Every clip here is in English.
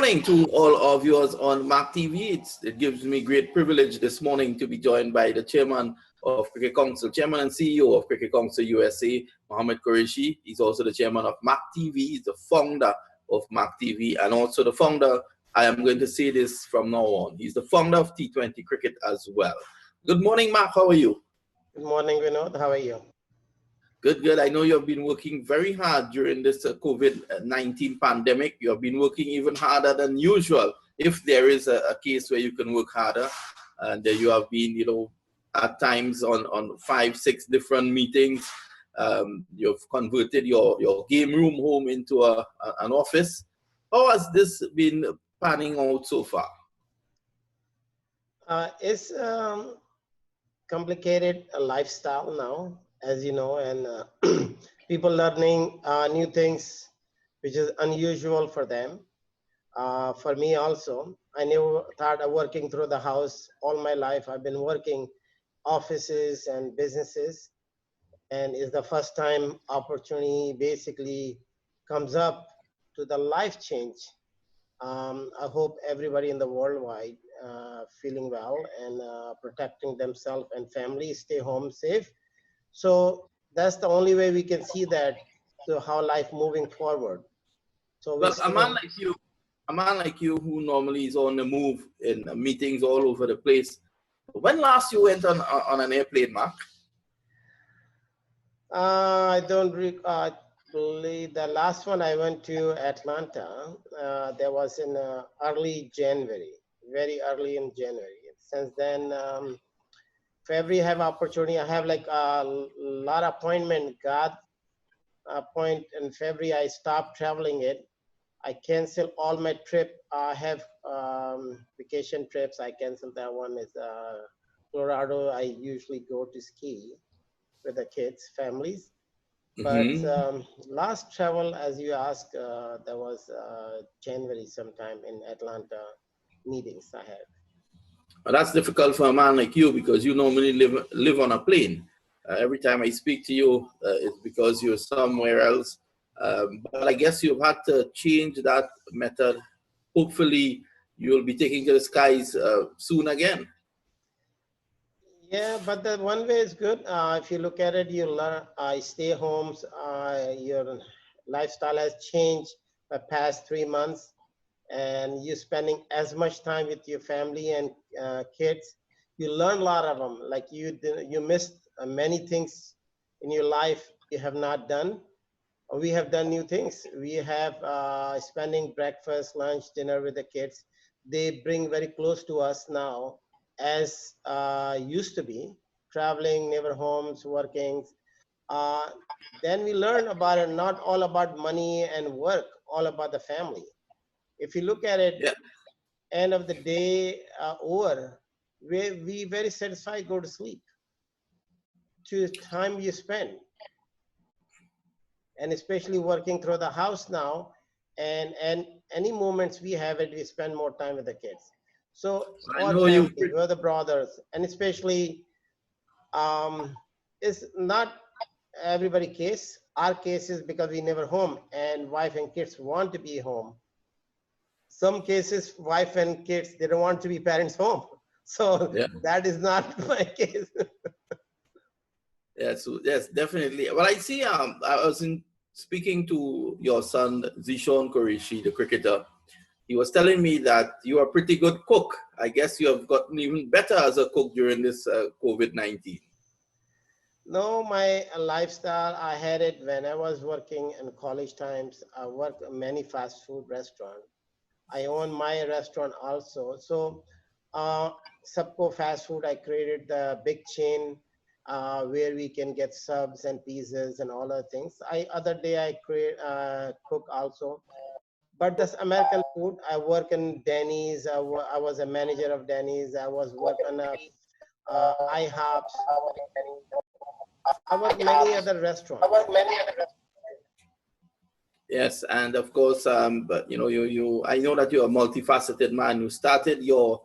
morning to all our viewers on MAQ TV. It gives me great privilege this morning to be joined by the chairman of Cricket Council, chairman and CEO of Cricket Council USA, Mohammed Qureshi. He's also the chairman of MAQ TV. He's the founder of MAQ TV and also the founder, I am going to say this from now on, he's the founder of T20 Cricket as well. Good morning, MAQ. How are you? Good morning, Vinod. How are you? Good, good. I know you have been working very hard during this COVID-19 pandemic. You have been working even harder than usual. If there is a case where you can work harder, and you have been, at times on 5, 6 different meetings. You've converted your game room home into an office. How has this been panning out so far? It's complicated lifestyle now, as you know, and people learning new things, which is unusual for them. For me also, I never thought of working through the house all my life. I've been working offices and businesses, and it's the first time opportunity basically comes up to the life change. I hope everybody in the worldwide feeling well and protecting themselves and families, stay home safe. So that's the only way we can see that, so how life moving forward. So well, a man like you who normally is on the move in meetings all over the place, when last you went on an airplane, MAQ? I don't believe the last one I went to Atlanta. There was in early January, very early in January. Since then, February I have opportunity. I have like a lot of appointment. Got a point in February. I stopped traveling it. I cancel all my trip. I have vacation trips. I canceled that one. Is Colorado. I usually go to ski with the kids, families. But last travel, as you asked, that was January sometime in Atlanta meetings I had. Well, that's difficult for a man like you because you normally live on a plane. Every time I speak to you, it's because you're somewhere else. But I guess you've had to change that method. Hopefully, you'll be taking to the skies soon again. Yeah, but the one way is good. If you look at it, you learn. Stay homes. Your lifestyle has changed the past 3 months, and you're spending as much time with your family and kids. You learn a lot of them. Like you missed many things in your life you have not done. We have done new things. We have spending breakfast, lunch, dinner with the kids. They bring very close to us now, as used to be, traveling, never homes, working. Then we learn about it, not all about money and work, all about the family. If you look at it, end of the day over, we very satisfied, go to sleep. To the time you spend. And especially working through the house now, and any moments we have it, we spend more time with the kids. So we're the brothers, and especially it's not everybody case. Our case is because we never home, and wife and kids want to be home. Some cases, wife and kids, they don't want to be parents home. So that is not my case. Yes, definitely. Well, I see. I was speaking to your son, Zishan Qureshi, the cricketer. He was telling me that you are a pretty good cook. I guess you have gotten even better as a cook during this COVID-19. No, my lifestyle, I had it when I was working in college times. I worked in many fast food restaurants. I own my restaurant also. So, Subco Fast Food, I created the big chain where we can get subs and pizzas and all other things. Other day I cook also. But this American food, I work in Denny's. I was a manager of Denny's. I was working on IHOPs. I work many other restaurants. Yes, and of course, but I know that you're a multifaceted man. You started your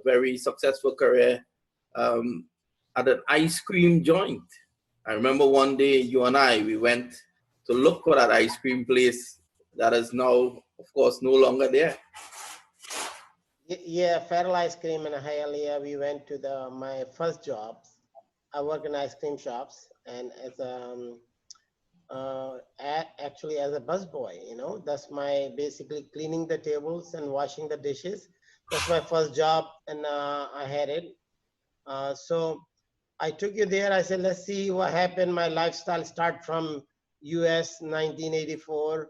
very successful career at an ice cream joint. I remember one day you and we went to look for that ice cream place that is now, of course, no longer there. Yeah, Feral Ice Cream in Hialeah. We went to my first jobs. I work in ice cream shops and as actually as a busboy. That's my basically cleaning the tables and washing the dishes. That's my first job, and I had it. So I took you there. I said, let's see what happened. My lifestyle start from US 1984,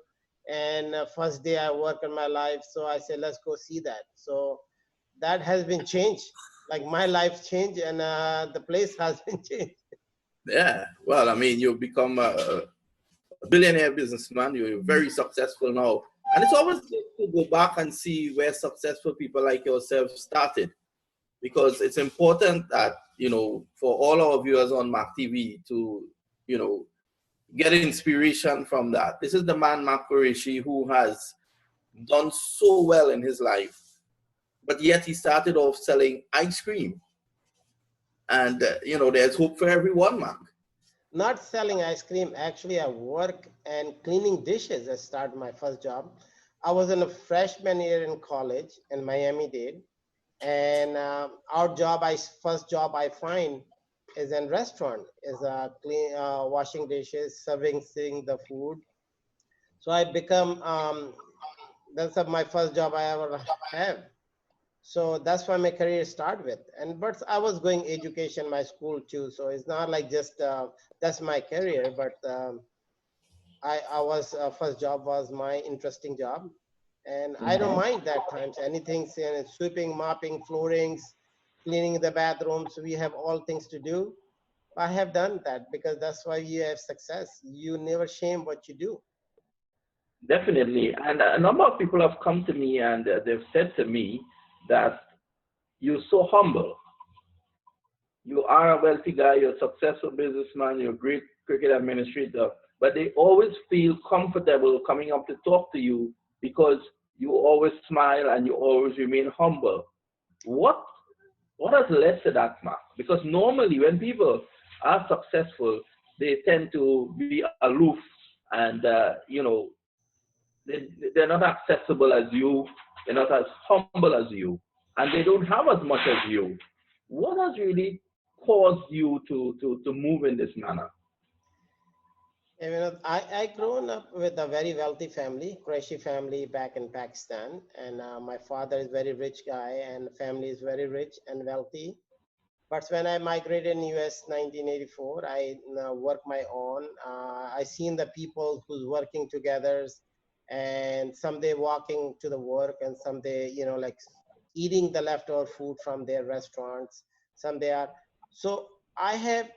and first day I work in my life. So I said, let's go see that. So that has been changed. Like my life changed, and the place has been changed. Yeah. Well, I mean, you've become a billionaire businessman. You're very successful now. And it's always good to go back and see where successful people like yourself started, because it's important that, for all our viewers on MAQ TV to, you know, get inspiration from that. This is the man, MAQ Qureshi, who has done so well in his life, but yet he started off selling ice cream. And, there's hope for everyone, man. Not selling ice cream. Actually, I work and cleaning dishes. I started my first job. I was in a freshman year in college in Miami-Dade, and our job, first job I find is in restaurant, is clean, washing dishes, serving the food. So I become that's my first job I ever have. So that's why my career start with. And but I was going education, my school too. So it's not like just that's my career, but I was first job was my interesting job, and I don't Mhm. mind that times anything, sweeping, mopping, floorings, cleaning the bathrooms. We have all things to do. I have done that because that's why you have success. You never shame what you do. Definitely. And a number of people have come to me and they've said to me that you're so humble. You are a wealthy guy, you're a successful businessman, you're a great cricket administrator, but they always feel comfortable coming up to talk to you because you always smile and you always remain humble. What what has led to that, Mark? Because normally when people are successful, they tend to be aloof and they're not accessible as you, they're not as humble as you, and they don't have as much as you. What has really caused you to move in this manner? And, I grown up with a very wealthy family, Qureshi family back in Pakistan, and my father is very rich guy, and family is very rich and wealthy. But when I migrated in US 1984, I work my own. I seen the people who's working together, and some they walking to the work, and some they like eating the leftover food from their restaurants. Some they are. So I have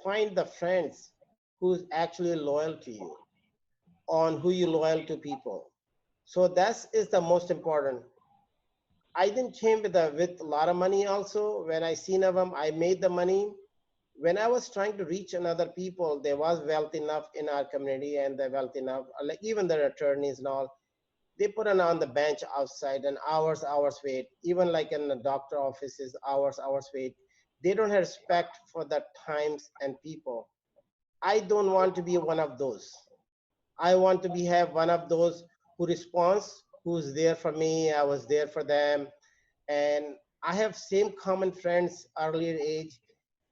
find the friends who's actually loyal to you, on who you loyal to people. So that is the most important. I didn't change with a lot of money also. When I seen of them, I made the money. When I was trying to reach another people, there was wealth enough in our community, and the wealth enough, like even the attorneys and all, they put on the bench outside and hours wait. Even like in the doctor offices, hours wait. They don't have respect for the times and people. I don't want to be one of those. I want to be have one of those who responds, who's there for me. I was there for them, and I have same common friends earlier age,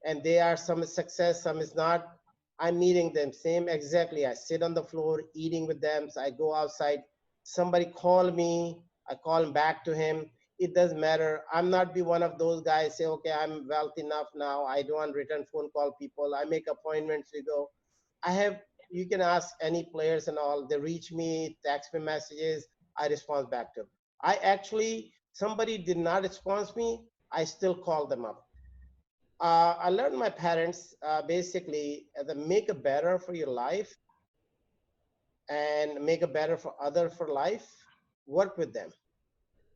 and they are some is success, some is not. I'm meeting them same exactly. I sit on the floor eating with them. So I go outside. Somebody call me. I call him back to him. It doesn't matter. I'm not be one of those guys say, okay, I'm wealthy enough now. I don't want return phone call people. I make appointments to go. I have, you can ask any players and all, they reach me, text me messages, I respond back to them. I actually, somebody did not respond to me, I still call them up. I learned my parents basically the make a better for your life and make a better for other for life, work with them.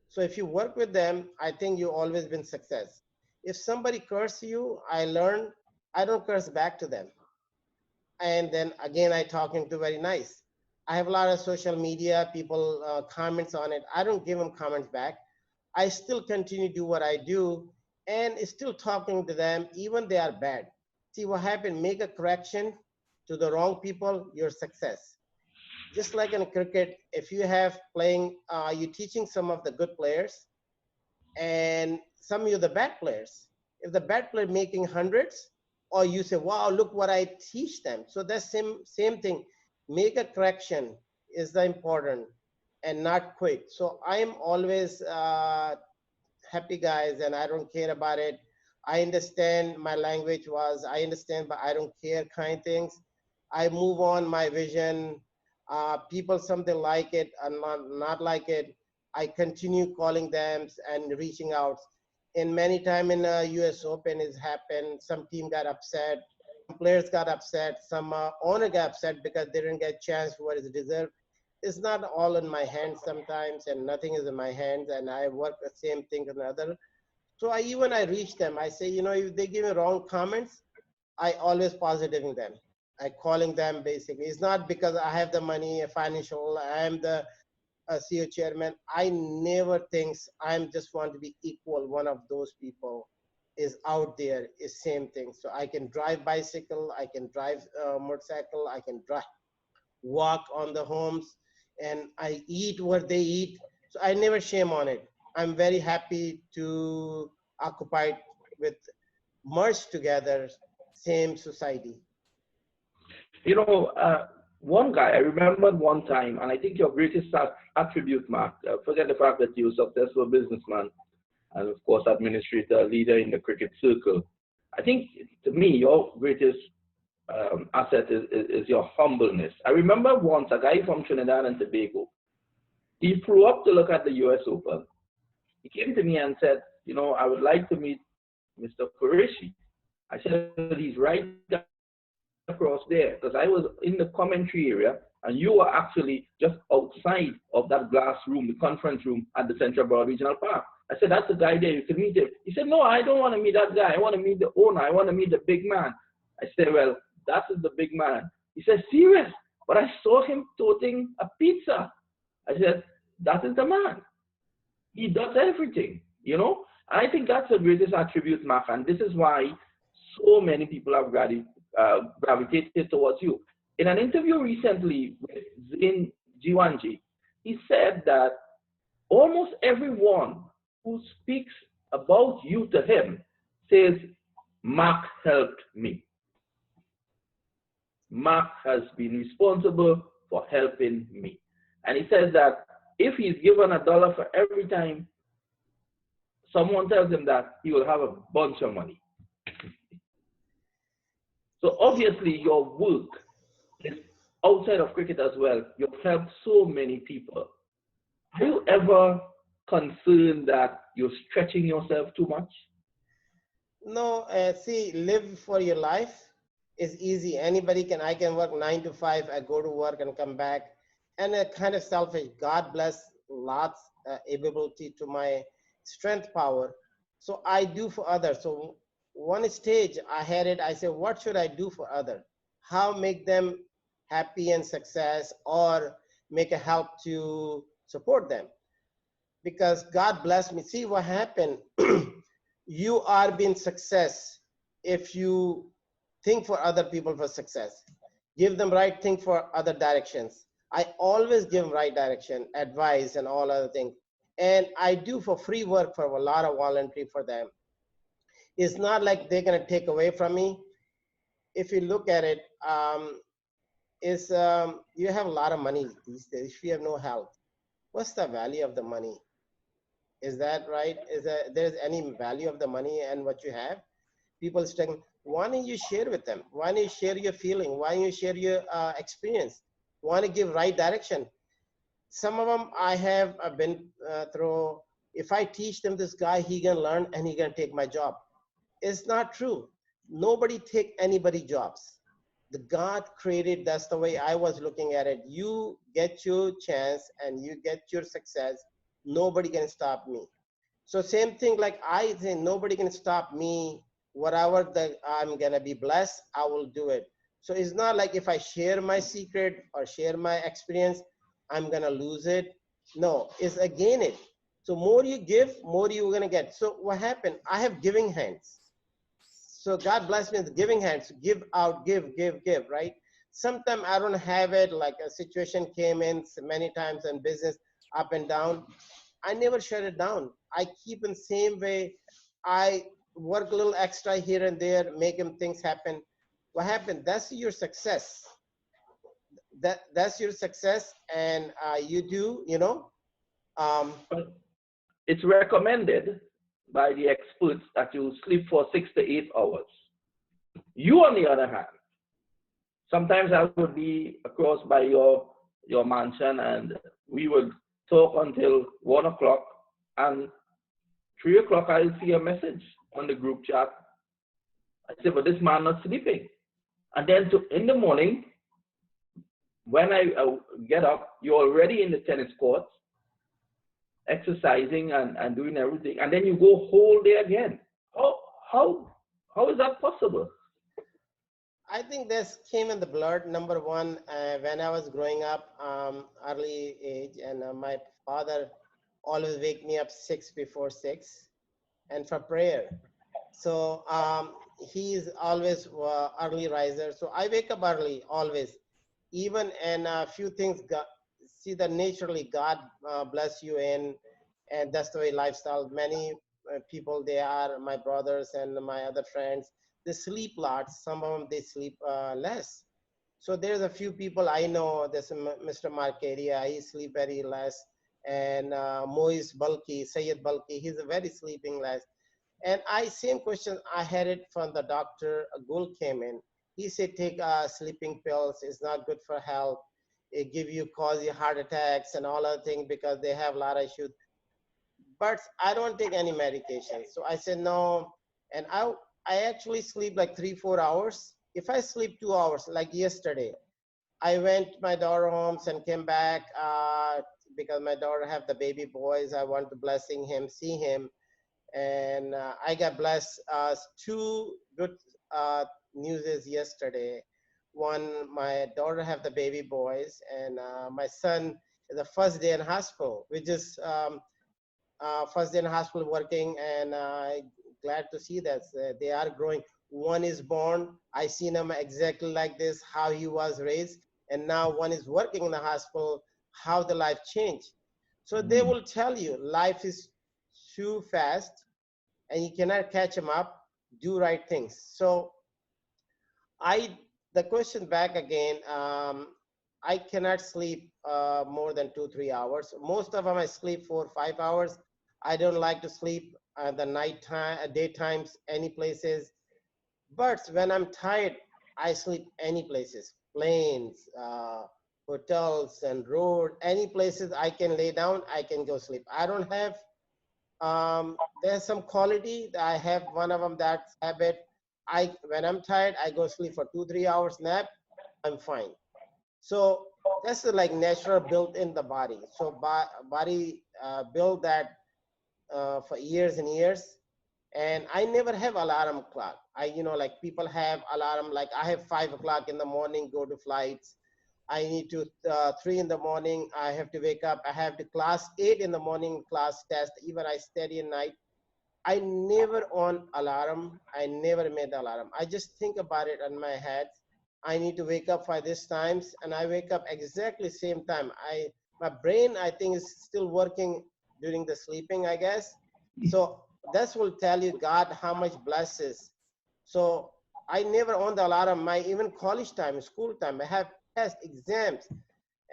So if you work with them, I think you always been success. If somebody curse you, I learned I don't curse back to them, and then again I talking to very nice. I have a lot of social media people comments on it, I don't give them comments back. I still continue to do what I do, and still talking to them even they are bad. See what happened, make a correction to the wrong people, your success. just like in cricket, if you have playing, you're teaching some of the good players and some of the bad players. If the bad player making hundreds, or you say, wow, look what I teach them. So that's same thing. Make a correction is the important and not quit. So I am always happy guys, and I don't care about it. I understand my language was, I understand, but I don't care kind things. I move on my vision. People something like it and not like it. I continue calling them and reaching out. And many time in US Open has happened. Some team got upset, players got upset, some owner got upset because they didn't get chance what is deserved. It's not all in my hands sometimes, and nothing is in my hands, and I work the same thing as another. So I reach them. I say, you know, if they give me wrong comments, I always positiving them. I calling them basically. It's not because I have the money, financial. I am the CEO chairman. I never thinks I'm just want to be equal. One of those people is out there is same thing. So I can drive bicycle, I can drive motorcycle, I can drive walk on the homes, and I eat what they eat. So I never shame on it. I'm very happy to occupy with merge together same society. You know, one guy, I remember one time, and I think your greatest attribute, Mark, forget the fact that you're a successful businessman and, of course, administrator, leader in the cricket circle. I think, to me, your greatest asset is your humbleness. I remember once a guy from Trinidad and Tobago, he flew up to look at the US Open. He came to me and said, you know, I would like to meet Mr. Qureshi. I said, he's right across there, because I was in the commentary area and you were actually just outside of that glass room, the conference room at the Central Broad Regional Park. I said, that's the guy there, you can meet him. He said, no, I don't want to meet that guy. I want to meet the owner. I want to meet the big man. I said, well, that is the big man. He said, serious? But I saw him toting a pizza. I said, that is the man. He does everything, you know? I think that's the greatest attribute, Mark, and this is why so many people have gravitated towards you. In an interview recently with Zin Jiwanji, he said that almost everyone who speaks about you to him says, Mark helped me. Mark has been responsible for helping me. And he says that if he's given $1 for every time someone tells him that, he will have a bunch of money. So obviously your work is outside of cricket as well. You've helped so many people. Are you ever concerned that you're stretching yourself too much? No, see, live for your life is easy. Anybody can, I can work 9 to 5, I go to work and come back. And a kind of selfish, God bless lots ability to my strength power. So I do for others. So one stage I had it, I said, what should I do for others? How make them happy and success, or make a help to support them? Because God bless me. See what happened. You are being success if you think for other people for success. Give them right thing for other directions. I always give them right direction, advice, and all other things. And I do for free work for a lot of voluntary for them. It's not like they're gonna take away from me. If you look at it, you have a lot of money these days. If you have no health, what's the value of the money? Is that right? Is that there's any value of the money and what you have? People saying, why don't you share with them? Why don't you share your feeling? Why don't you share your experience? Want to give right direction? Some of them I have been through. If I teach them this guy, he can learn and he can take my job. It's not true. Nobody take anybody jobs. The God created, that's the way I was looking at it. You get your chance and you get your success. Nobody can stop me. So same thing, like I think nobody can stop me. Whatever that I'm gonna be blessed, I will do it. So it's not like if I share my secret or share my experience, I'm gonna lose it. No, it's again it. So more you give, more you're gonna get. So what happened? I have giving hands. So God bless me with giving hands. Give out, give, right? Sometimes I don't have it, like a situation came in many times in business, up and down. I never shut it down. I keep in same way. I work a little extra here and there, making things happen. What happened? That's your success. That's your success, and you do, you know. Um, But it's recommended by the experts that you sleep for 6 to 8 hours. You, on the other hand, sometimes I would be across by your mansion and we would talk until 1 o'clock, and 3 o'clock I'll see a message on the group chat. I say, but this man not sleeping. And then in the morning, when I get up, you're already in the tennis courts, exercising and doing everything, and then you go whole day again. How how is that possible? I think this came in the blood. Number one, when I was growing up, early age, and my father always wake me up 6 before 6, and for prayer. So he's always early riser. So I wake up early always. Even and a few things. See that naturally God bless you in, and that's the way lifestyle. Many people, they are my brothers and my other friends. They sleep lots. Some of them they sleep less. So there's a few people I know. There's Mr. Marcadia. He sleep very less, and Moise Balki, Sayed Balki. He's a very sleeping less. And I same question I had it from the doctor. Gul came in. He said take sleeping pills. It's not good for health. It give you cause you heart attacks and all other things because they have a lot of issues. But I don't take any medication. So I said no. And I actually sleep like 3 4 hours. If I sleep 2 hours, like yesterday, I went to my daughter homes and came back because my daughter have the baby boys. I want to blessing him, see him, and I got blessed. Two good news is yesterday. One, my daughter have the baby boys, and my son is the first day in hospital. We just first day in hospital working, and glad to see that they are growing. One is born. I seen him exactly like this, how he was raised, and now one is working in the hospital. How the life changed. So they will tell you life is too fast and you cannot catch them up. Do right things. So the question back again, I cannot sleep more than 2 3 hours. Most of them I sleep 4 5 hours. I don't like to sleep the night time, daytimes, any places. But when I'm tired, I sleep any places, planes, hotels and road, any places I can lay down, I can go sleep. I don't have there's some quality that I have. One of them, that habit. When I'm tired, I go sleep for 2 3 hours nap. I'm fine. So that's like natural built in the body. So body build that for years and years. And I never have alarm clock. Like people have alarm. Like I have 5 o'clock in the morning, go to flights. I need to 3 in the morning. I have to wake up. I have to class 8 in the morning class test. Even I study at night. I never on alarm. I never made the alarm. I just think about it in my head. I need to wake up by this times, and I wake up exactly same time. My brain I think is still working during the sleeping, I guess. So that will tell you God how much blesses. So I never on the alarm. My even college time, school time, I have test exams,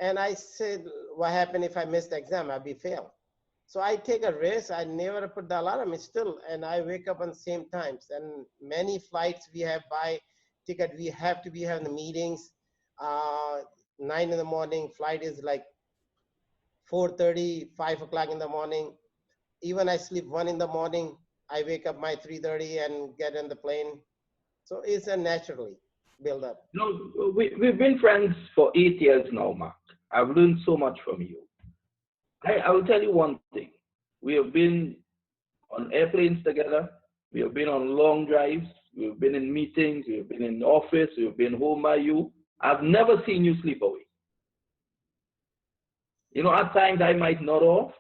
and I said, what happened if I miss the exam? I'll be failed. So I take a risk. I never put the alarm. It's still, and I wake up on the same times. And many flights we have buy ticket. We have to be having the meetings. 9 in the morning. Flight is like 4:30, 5 o'clock in the morning. Even I sleep 1 in the morning. I wake up my 3:30 and get in the plane. So it's a naturally build up. No, we've been friends for 8 years now, Mark. I've learned so much from you. I will tell you one thing. We have been on airplanes together. We have been on long drives. We've been in meetings. We've been in the office. We've been home by you. I've never seen you sleep away. At times I might nod off,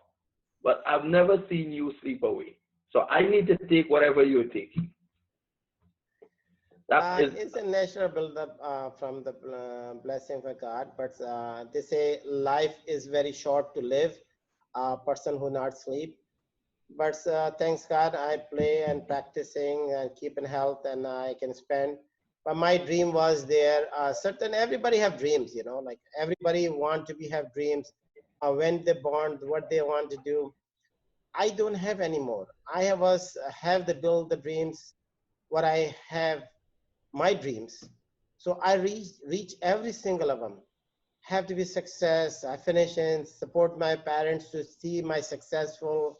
but I've never seen you sleep away. So I need to take whatever you're taking. That is, It's a natural build-up from the blessing of God, but they say life is very short to live. A person who not sleep, but thanks God, I play and practicing and keep in health, and I can spend. But my dream was there. Certain everybody have dreams, you know, like everybody want to be have dreams. When they born, what they want to do. I don't have anymore. I have the build the dreams what I have my dreams. So I reach every single of them. Have to be success. I finish and support my parents to see my successful.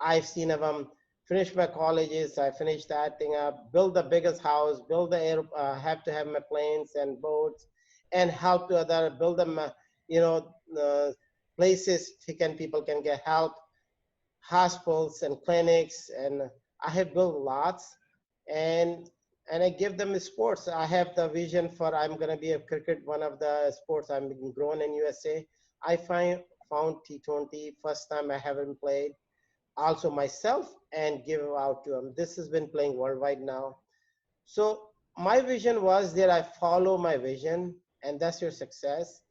I've seen of them finish my colleges. I finished that thing up, build the biggest house, build the air. Have to have my planes and boats, and help to other build them. You know, places can people can get help, hospitals and clinics, and I have built lots, and and I give them sports. I have the vision for I'm gonna be a cricket, one of the sports I'm being grown in USA. I found T20 first time I haven't played, also myself and give out to them. This has been playing worldwide now. So my vision was that I follow my vision, and that's your success.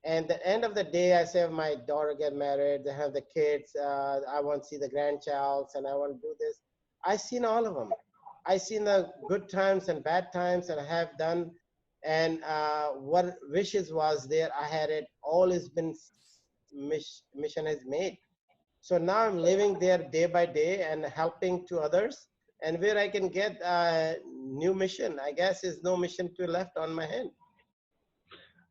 And the end of the day, I say my daughter get married, they have the kids. I want to see the grandchilds, and I want to do this. I seen all of them. I seen the good times and bad times, and I have done. And what wishes was there, I had it. All has been mission is made. So now I'm living there day by day and helping to others. And where I can get a new mission, I guess is no mission to left on my hand.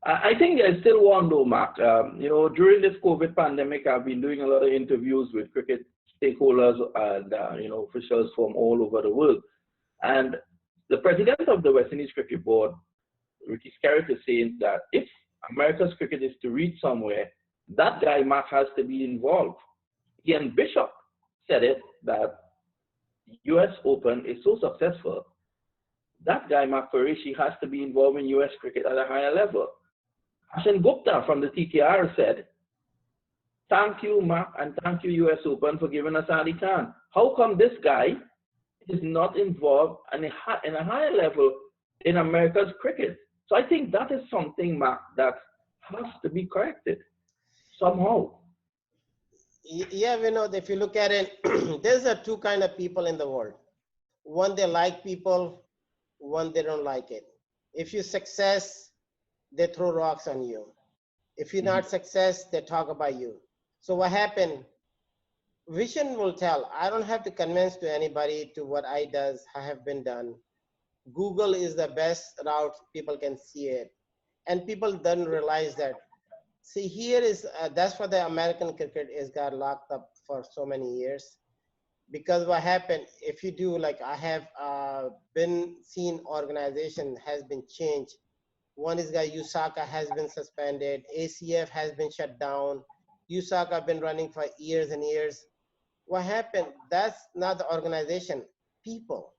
I think there's still one though, Mark. You know, during this COVID pandemic, I've been doing a lot of interviews with cricket stakeholders and, you know, officials from all over the world. And the president of the West Indies Cricket Board, Ricky Skerritt, is saying that if America's cricket is to reach somewhere, that guy, Mark, has to be involved. Ian Bishop said it, that US Open is so successful, that guy, Mark Qureshi, has to be involved in US cricket at a higher level. Ashan Gupta from the TKR said, thank you, Mark, and thank you, US Open, for giving us Ali Khan. How come this guy is not involved in a higher level in America's cricket? So I think that is something, Mark, that has to be corrected somehow. Yeah, we know if you look at it, there's a two kind of people in the world. One, they like people, one, they don't like it. If you success, they throw rocks on you. If you're not success, they talk about you. So what happened? Vision will tell. I don't have to convince to anybody to what I does, I have been done. Google is the best route people can see it. And people don't realize that. See, here is, that's why the American cricket is got locked up for so many years. Because what happened, if you do, like I have been seen organization has been changed. One is got USACA has been suspended, ACF has been shut down, USACA been running for years and years. What happened, that's not the organization, people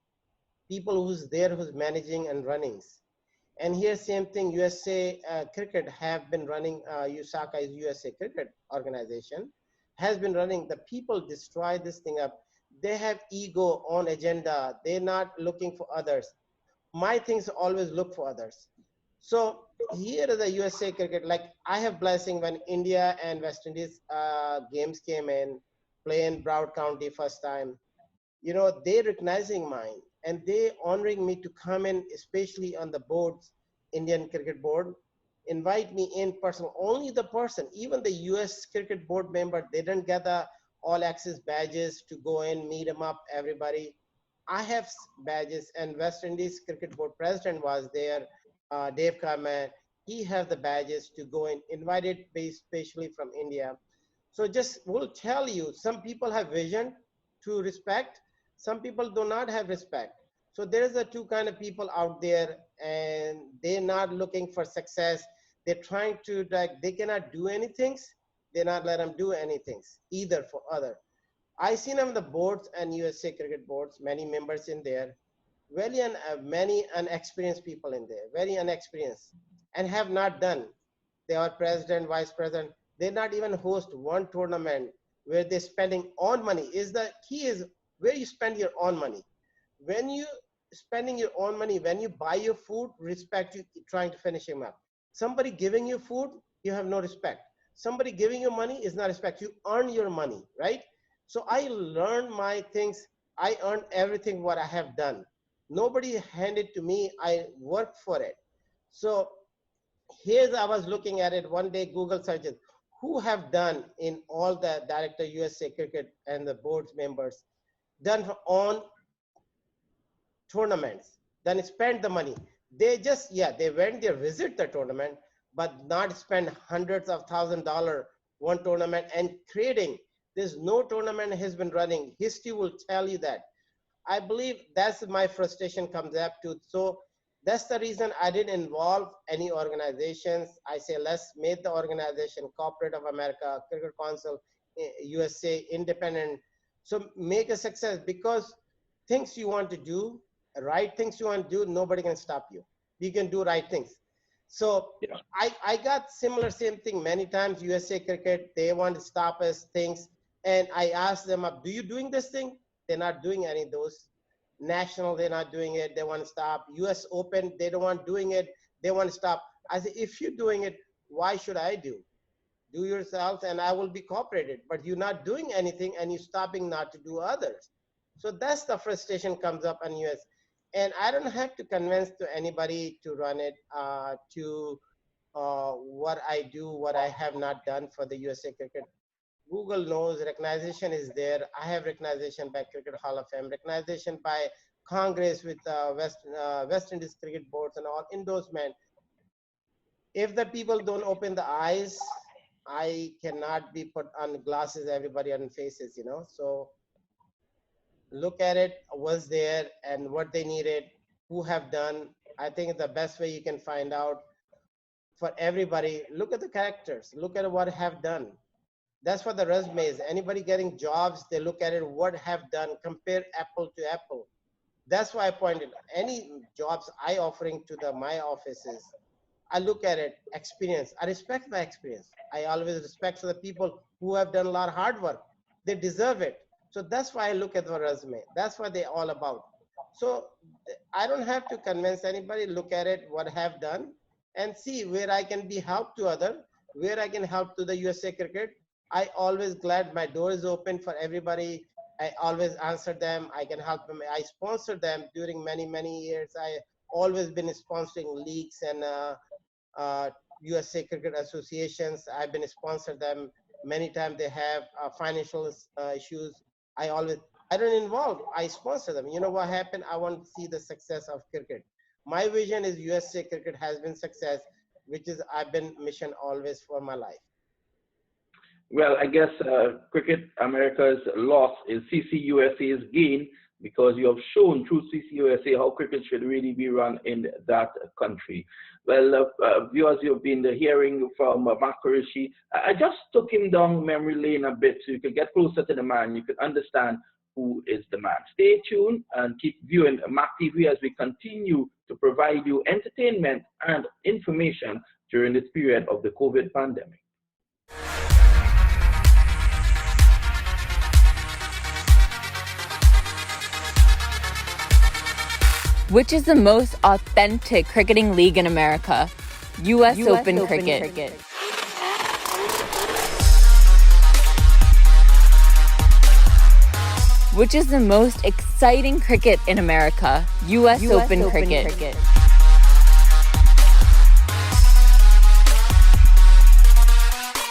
who's there, who's managing and running. And here, same thing, USA Cricket have been running, USACA is USA Cricket Organization, has been running, the people destroy this thing up. They have ego on agenda. They're not looking for others. My things always look for others. So here is the USA Cricket, like I have blessing when India and West Indies games came in, playing Broward County first time. You know, they recognizing mine and they honoring me to come in, especially on the boards, Indian Cricket Board, invite me in person, only the person, even the US Cricket Board member, they didn't get the all access badges to go in, meet them up, everybody. I have badges, and West Indies Cricket Board president was there, Dave Carman, he has the badges to go in, invited especially from India. So just will tell you, some people have vision to respect, some people do not have respect. So there's a two kind of people out there, and they're not looking for success. They're trying to, like, they cannot do anything. They're not let them do anything either for other. I seen on the boards and USA Cricket boards, many members in there, many unexperienced people in there, very unexperienced, and have not done. They are president, vice president. They not even host one tournament where they're spending on money. Is the key is where you spend your own money. When you spending your own money. When you buy your food, respect you trying to finish him up. Somebody giving you food, you have no respect. Somebody giving you money is not respect. You earn your money, right? So I learned my things. I earned everything what I have done. Nobody handed to me. I worked for it. So here's, I was looking at it one day, Google searches, who have done in all the director USA Cricket and the board members, done on tournaments, then spend the money. They just, yeah, they went there, visit the tournament, but not spend hundreds of $1,000 one tournament and creating. There's no tournament has been running. History will tell you that. I believe that's my frustration comes up to. So that's the reason I didn't involve any organizations. I say, let's make the organization, Corporate of America, Cricket Council, USA, independent. So make a success, because things you want to do, right things you want to do, nobody can stop you. You can do right things. So yeah. I got similar same thing many times. USA Cricket, they want to stop us things. And I asked them, do you doing this thing? They're not doing any of those. National, they're not doing it. They want to stop. US Open, they don't want doing it. They want to stop. I said, if you're doing it, why should I do? Do yourself and I will be cooperated. But you're not doing anything and you're stopping not to do others. So that's the frustration comes up in US. And I don't have to convince to anybody to run it, what I do, what I have not done for the USA Cricket. Google knows recognition is there. I have recognition by Cricket Hall of Fame, recognition by Congress with West Indies Cricket Boards and all, endorsement. If the people don't open the eyes, I cannot be put on glasses, everybody on faces, you know. So look at it, what's there and what they needed, who have done. I think the best way you can find out for everybody, look at the characters, look at what have done. That's for the resumes. Anybody getting jobs, they look at it, what have done, compare apple to apple. That's why I pointed, any jobs I offering to my offices, I look at it, experience. I respect my experience. I always respect the people who have done a lot of hard work. They deserve it. So that's why I look at the resume. That's what they're all about. So I don't have to convince anybody, look at it, what I have done, and see where I can be help to other, where I can help to the USA Cricket. I always glad my door is open for everybody. I always answer them. I can help them. I sponsor them during many, many years. I always been sponsoring leagues and USA Cricket associations. I've been sponsored them many times. They have financial issues. I don't involve. I sponsor them. You know what happened? I want to see the success of cricket. My vision is USA Cricket has been success, which is I've been mission always for my life. Well, I guess Cricket America's loss is CCUSA's gain, because you have shown through CCUSA how cricket should really be run in that country. Well, viewers, you've been hearing from MAQ Qureshi. I just took him down memory lane a bit so you could get closer to the man. You could understand who is the man. Stay tuned and keep viewing MAQ TV as we continue to provide you entertainment and information during this period of the COVID pandemic. Which is the most authentic cricketing league in America? US Open Cricket. Which is the most exciting cricket in America? US Open Cricket.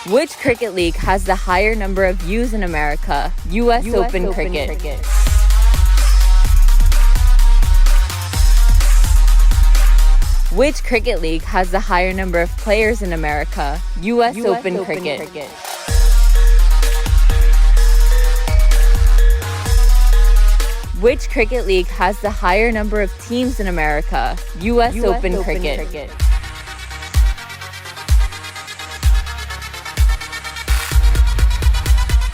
Which cricket league has the higher number of views in America? US Open Cricket. Which cricket league has the higher number of players in America? US Open Cricket. Which cricket league has the higher number of teams in America? US Open Cricket.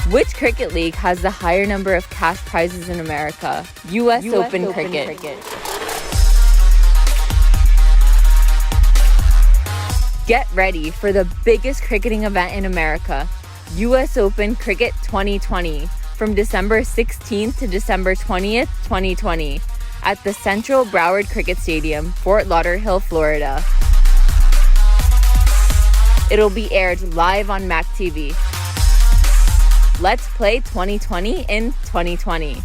Which cricket league has the higher number of cash prizes in America? US Open Cricket. Get ready for the biggest cricketing event in America, US Open Cricket 2020, from December 16th to December 20th, 2020, at the Central Broward Cricket Stadium, Fort Lauderdale, Florida. It'll be aired live on MAQ TV. Let's play 2020 in 2020.